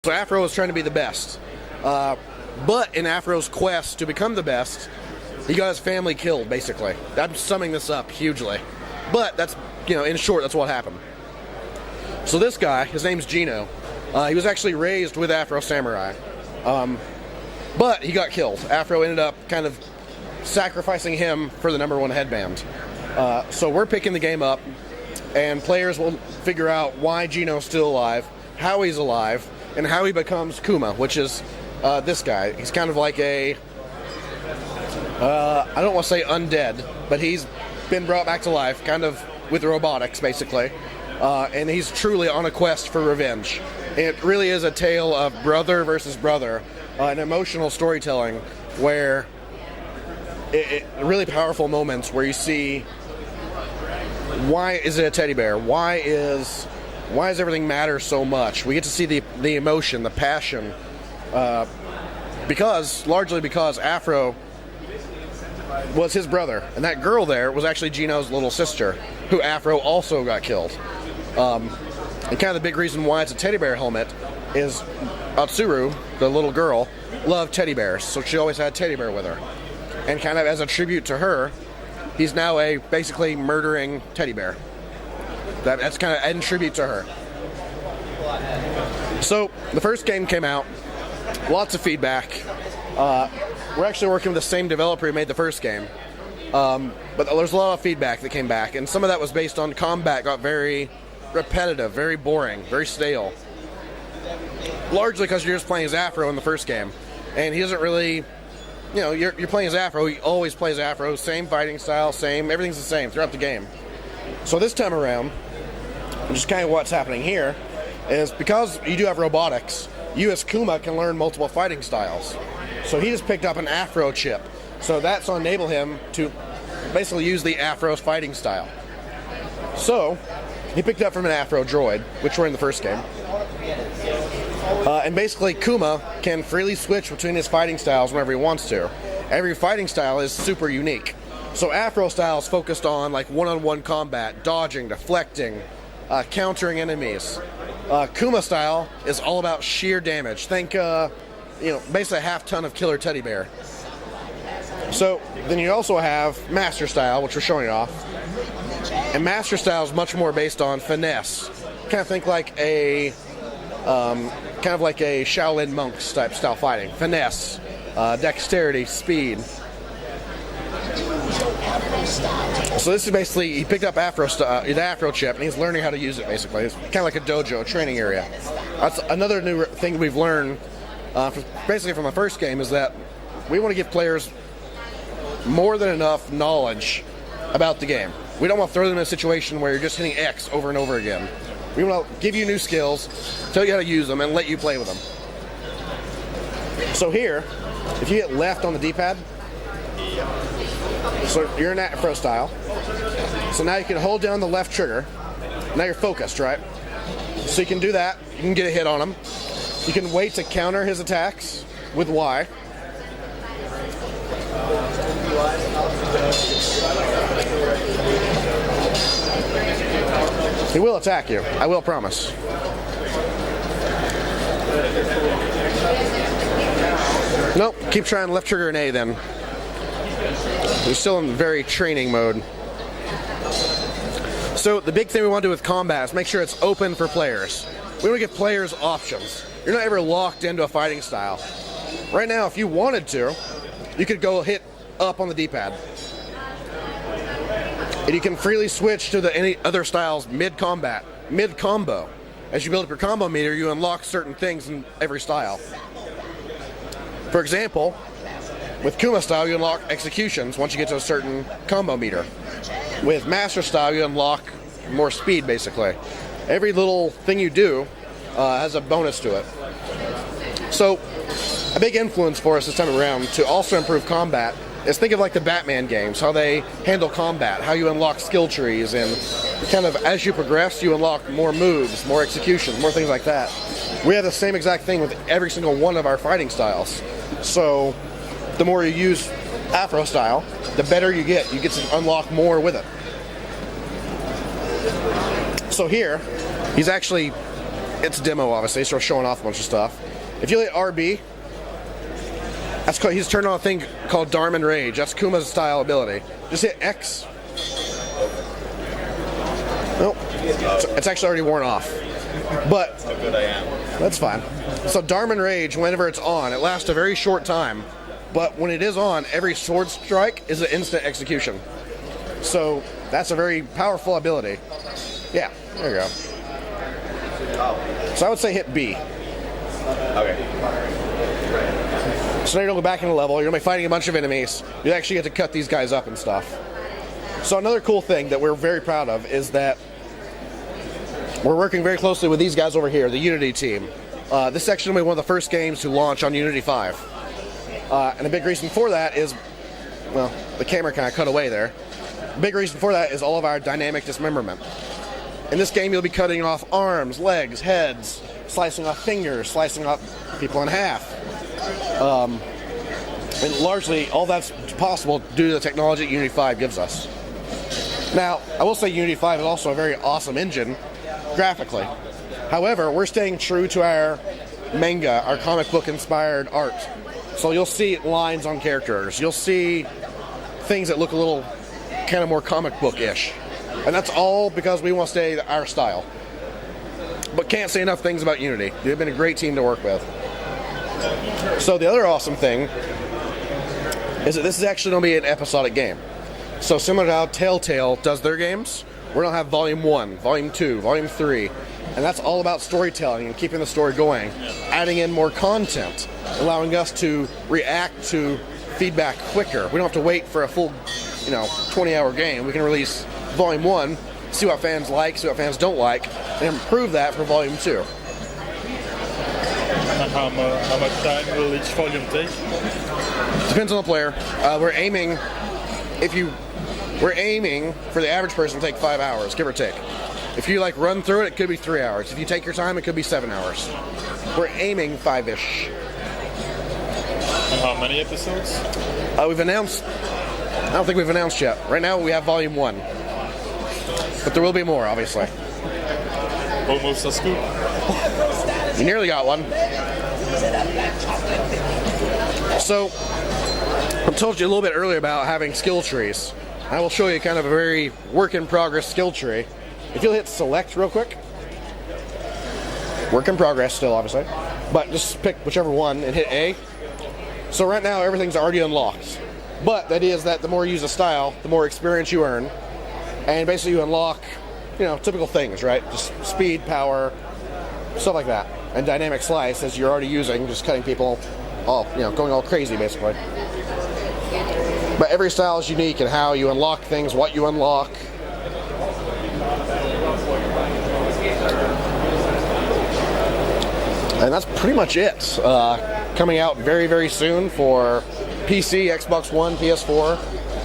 So Afro is trying to be the best. But in Afro's quest to become the best, he got his family killed, basically. I'm summing this up hugely. But that's, in short, that's what happened. So this guy, his name's Gino. He was actually raised with Afro Samurai. But he got killed. Afro ended up kind of sacrificing him for the #1 headband. So we're picking the game up, and players will figure out why Gino's still alive, how he's alive, and how he becomes Kuma, which is this guy. He's kind of like a, I don't want to say undead, but he's been brought back to life, kind of with robotics, basically. And he's truly on a quest for revenge. It really is a tale of brother versus brother, an emotional storytelling where really powerful moments where you see why is it a teddy bear? Why does everything matter so much? We get to see the emotion, the passion, largely because Afro was his brother, and that girl there was actually Gino's little sister, who Afro also got killed. And kind of the big reason why it's a teddy bear helmet is Atsuru, the little girl, loved teddy bears, so she always had a teddy bear with her. And kind of as a tribute to her, he's now a basically murdering teddy bear. That's kind of in tribute to her. So the first game came out, lots of feedback. We're actually working with the same developer who made the first game. But there's a lot of feedback that came back, and some of that was based on combat got very repetitive, very boring, very stale. Largely because you're just playing as Afro in the first game, and he doesn't really, you're playing as Afro. He always plays Afro, same fighting style, everything's the same throughout the game. So this time around, just kind of what's happening here, is because you do have robotics, you as Kuma can learn multiple fighting styles. So he just picked up an Afro chip. So that's to enable him to basically use the Afro's fighting style. So he picked up from an Afro droid, which were in the first game. And basically Kuma can freely switch between his fighting styles whenever he wants to. Every fighting style is super unique. So Afro style is focused on like one-on-one combat, dodging, deflecting, countering enemies. Kuma style is all about sheer damage. Think, basically a half ton of killer teddy bear. So then you also have Master style, which we're showing off. And Master style is much more based on finesse. Kind of think like a Shaolin monk type style fighting. Finesse, dexterity, speed. So this is basically, he picked up the Afro chip, and he's learning how to use it, basically. It's kind of like a dojo, a training area. That's another new thing we've learned, basically from the first game, is that we want to give players more than enough knowledge about the game. We don't want to throw them in a situation where you're just hitting X over and over again. We want to give you new skills, tell you how to use them, and let you play with them. So here, if you hit left on the D-pad, so you're in Afro style. So now you can hold down the left trigger. Now you're focused, right? So you can do that. You can get a hit on him. You can wait to counter his attacks with Y. He will attack you. I will promise. Nope. Keep trying left trigger and A then. We're still in very training mode. So the big thing we want to do with combat is make sure it's open for players. We want to give players options. You're not ever locked into a fighting style. Right now, if you wanted to, you could go hit up on the D-pad. And you can freely switch to any other styles mid-combat, mid-combo. As you build up your combo meter, you unlock certain things in every style. For example, with Kuma style, you unlock executions once you get to a certain combo meter. With Master style, you unlock more speed, basically. Every little thing you do has a bonus to it. So, a big influence for us this time around to also improve combat is think of like the Batman games, how they handle combat, how you unlock skill trees, and kind of as you progress, you unlock more moves, more executions, more things like that. We have the same exact thing with every single one of our fighting styles. So, the more you use Afro style, the better you get. You get to unlock more with it. So here, he's actually it's a demo, obviously, so we're showing off a bunch of stuff. If you hit RB, that's called, he's turned on a thing called Dharma Rage. That's Kuma's style ability. Just hit X. Nope. It's actually already worn off. But How good I am. that's fine. So Dharma Rage, whenever it's on, it lasts a very short time. But when it is on, every sword strike is an instant execution. So that's a very powerful ability. Yeah, there you go. So I would say hit B. Okay. So now you're going to go back in the level, you're going to be fighting a bunch of enemies. You actually get to cut these guys up and stuff. So another cool thing that we're very proud of is that we're working very closely with these guys over here, the Unity team. This section will be one of the first games to launch on Unity 5. And a big reason for that is, well, the camera kind of cut away there. A big reason for that is all of our dynamic dismemberment. In this game, you'll be cutting off arms, legs, heads, slicing off fingers, slicing off people in half. And largely, all that's possible due to the technology that Unity 5 gives us. Now, I will say Unity 5 is also a very awesome engine, graphically. However, we're staying true to our manga, our comic book inspired art. So you'll see lines on characters. You'll see things that look a little kind of more comic book-ish. And that's all because we want to stay our style. But can't say enough things about Unity. They've been a great team to work with. So the other awesome thing is that this is actually going to be an episodic game. So similar to how Telltale does their games, we're going to have Volume 1, Volume 2, Volume 3, and that's all about storytelling and keeping the story going, adding in more content, allowing us to react to feedback quicker. We don't have to wait for a full, 20-hour game. We can release Volume 1, see what fans like, see what fans don't like, and improve that for Volume 2. And how much time will each volume take? Depends on the player. We're aiming for the average person to take 5 hours, give or take. If you run through it could be 3 hours. If you take your time, it could be 7 hours. We're aiming 5-ish. And how many episodes? We've announced. I don't think we've announced yet. Right now we have Volume 1, but there will be more, obviously. Almost a scoop. You nearly got one. So, I told you a little bit earlier about having skill trees. I will show you kind of a very work-in-progress skill tree. If you'll hit select real quick. Work in progress still, obviously. But just pick whichever one and hit A. So right now, everything's already unlocked. But the idea is that the more you use a style, the more experience you earn. And basically you unlock, typical things, right? Just speed, power, stuff like that. And dynamic slice, as you're already using, just cutting people going all crazy, basically. But every style is unique in how you unlock things, what you unlock. And that's pretty much it. Coming out very, very soon for PC, Xbox One, PS4.